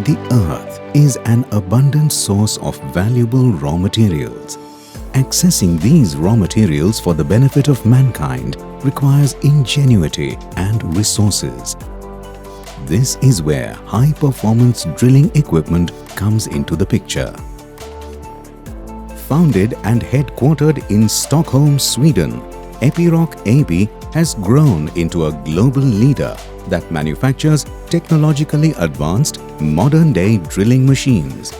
The earth is an abundant source of valuable raw materials. Accessing these raw materials for the benefit of mankind requires ingenuity and resources. This is where high-performance drilling equipment comes into the picture. Founded and headquartered in Stockholm, Sweden, Epiroc AB has grown into a global leader that manufactures technologically advanced, modern-day drilling machines.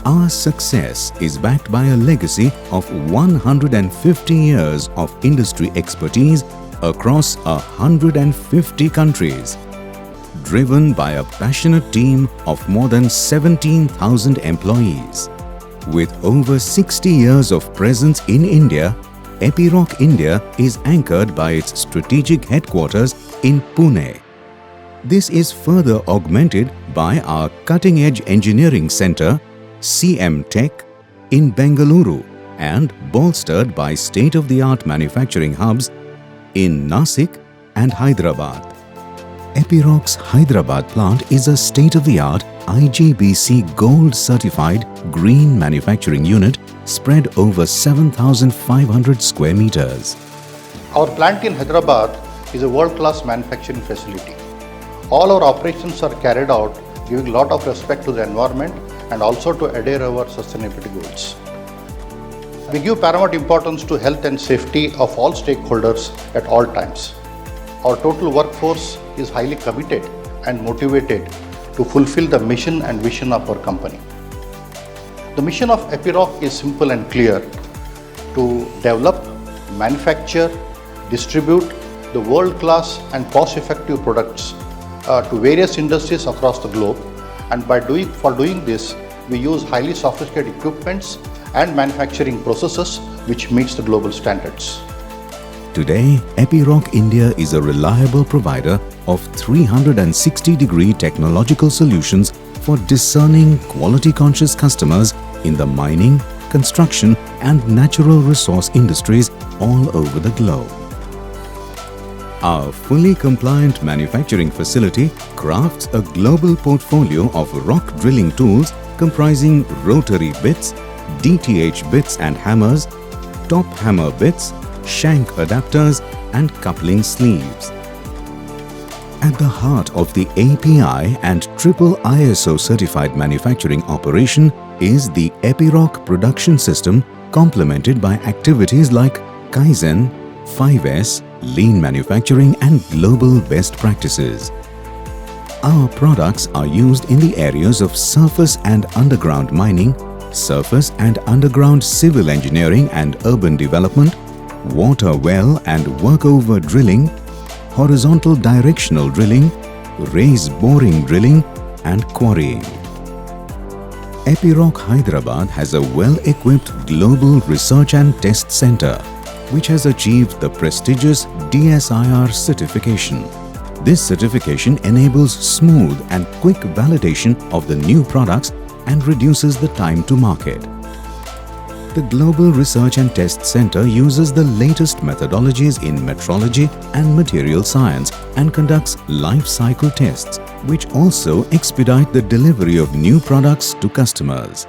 Our success is backed by a legacy of 150 years of industry expertise across 150 countries, driven by a passionate team of more than 17,000 employees. With over 60 years of presence in India, Epiroc India is anchored by its strategic headquarters in Pune. This is further augmented by our cutting-edge engineering center, CM Tech, in Bengaluru and bolstered by state-of-the-art manufacturing hubs in Nasik and Hyderabad. Epiroc's Hyderabad plant is a state-of-the-art IGBC Gold certified green manufacturing unit spread over 7,500 square meters. Our plant in Hyderabad is a world-class manufacturing facility. All our operations are carried out giving a lot of respect to the environment and also to adhere our sustainability goals. We give paramount importance to health and safety of all stakeholders at all times. Our total workforce is highly committed and motivated to fulfill the mission and vision of our company. The mission of Epiroc is simple and clear: to develop, manufacture, distribute the world-class and cost-effective products to various industries across the globe. And for doing this, we use highly sophisticated equipments and manufacturing processes which meets the global standards. Today, Epiroc India is a reliable provider of 360-degree technological solutions for discerning, quality-conscious customers in the mining, construction and natural resource industries all over the globe. Our fully compliant manufacturing facility crafts a global portfolio of rock drilling tools comprising rotary bits, DTH bits and hammers, top hammer bits, shank adapters and coupling sleeves. At the heart of the API and triple ISO certified manufacturing operation is the Epiroc production system, complemented by activities like Kaizen, 5S, lean manufacturing and global best practices. Our products are used in the areas of surface and underground mining, surface and underground civil engineering and urban development, water well and workover drilling, horizontal directional drilling, raise boring drilling and quarrying. Epiroc Hyderabad has a well-equipped global research and test center which has achieved the prestigious DSIR certification. This certification enables smooth and quick validation of the new products and reduces the time to market. The Global Research and Test Center uses the latest methodologies in metrology and material science and conducts life cycle tests, which also expedite the delivery of new products to customers.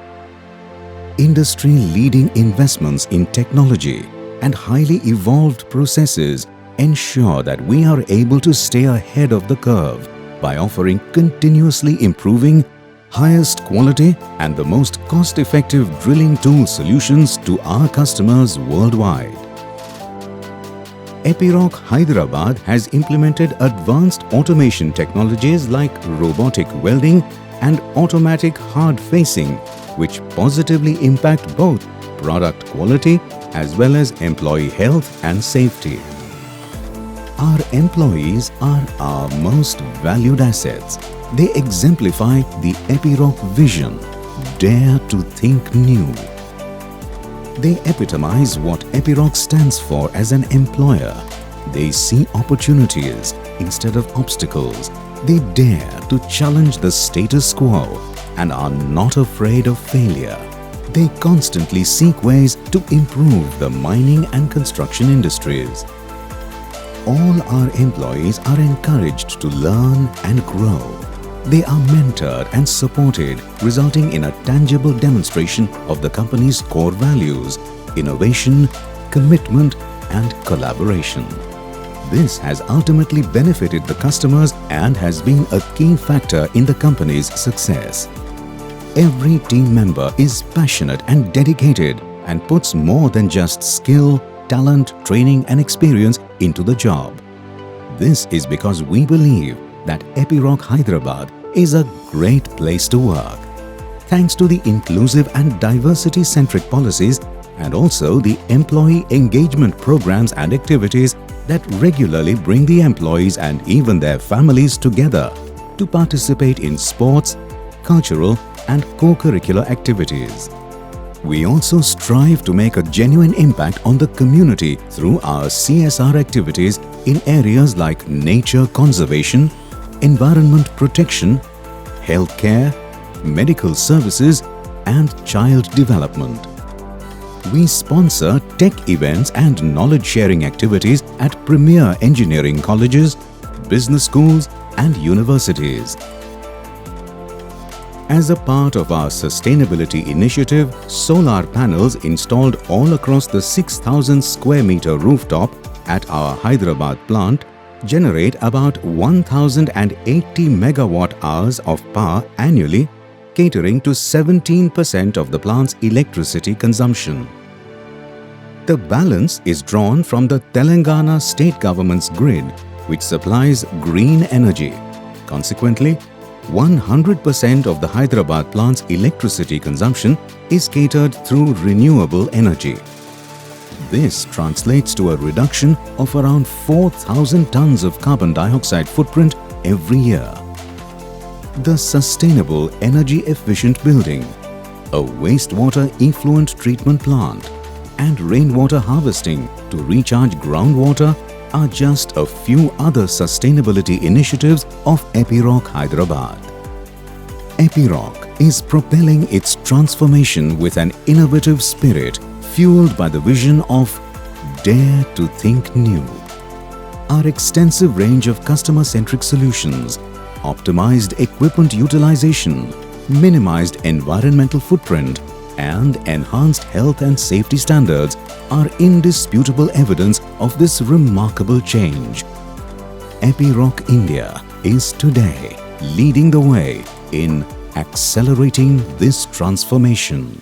Industry-leading investments in technology and highly evolved processes ensure that we are able to stay ahead of the curve by offering continuously improving, highest quality and the most cost-effective drilling tool solutions to our customers worldwide. Epiroc Hyderabad has implemented advanced automation technologies like robotic welding and automatic hard facing, which positively impact both product quality as well as employee health and safety. Our employees are our most valued assets. They exemplify the Epiroc vision, dare to think new. They epitomize what Epiroc stands for as an employer. They see opportunities instead of obstacles. They dare to challenge the status quo and are not afraid of failure. They constantly seek ways to improve the mining and construction industries. All our employees are encouraged to learn and grow. They are mentored and supported, resulting in a tangible demonstration of the company's core values: innovation, commitment, and collaboration. This has ultimately benefited the customers and has been a key factor in the company's success. Every team member is passionate and dedicated and puts more than just skill, talent, training, and experience into the job. This is because we believe that Epiroc Hyderabad is a great place to work. Thanks to the inclusive and diversity-centric policies and also the employee engagement programs and activities that regularly bring the employees and even their families together to participate in sports, cultural, and co-curricular activities. We also strive to make a genuine impact on the community through our CSR activities in areas like nature conservation, environment protection, healthcare, medical services, and child development. We sponsor tech events and knowledge-sharing activities at premier engineering colleges, business schools, and universities. As a part of our sustainability initiative, solar panels installed all across the 6,000 square meter rooftop at our Hyderabad plant generate about 1,080 megawatt hours of power annually, catering to 17% of the plant's electricity consumption. The balance is drawn from the Telangana state government's grid, which supplies green energy. Consequently, 100% of the Hyderabad plant's electricity consumption is catered through renewable energy. This translates to a reduction of around 4,000 tons of carbon dioxide footprint every year. The Sustainable Energy Efficient Building, a wastewater effluent treatment plant, and rainwater harvesting to recharge groundwater are just a few other sustainability initiatives of Epiroc Hyderabad. Epiroc is propelling its transformation with an innovative spirit fueled by the vision of Dare to Think New. Our extensive range of customer-centric solutions, optimized equipment utilization, minimized environmental footprint, and enhanced health and safety standards are indisputable evidence of this remarkable change. Epiroc India is today leading the way in accelerating this transformation.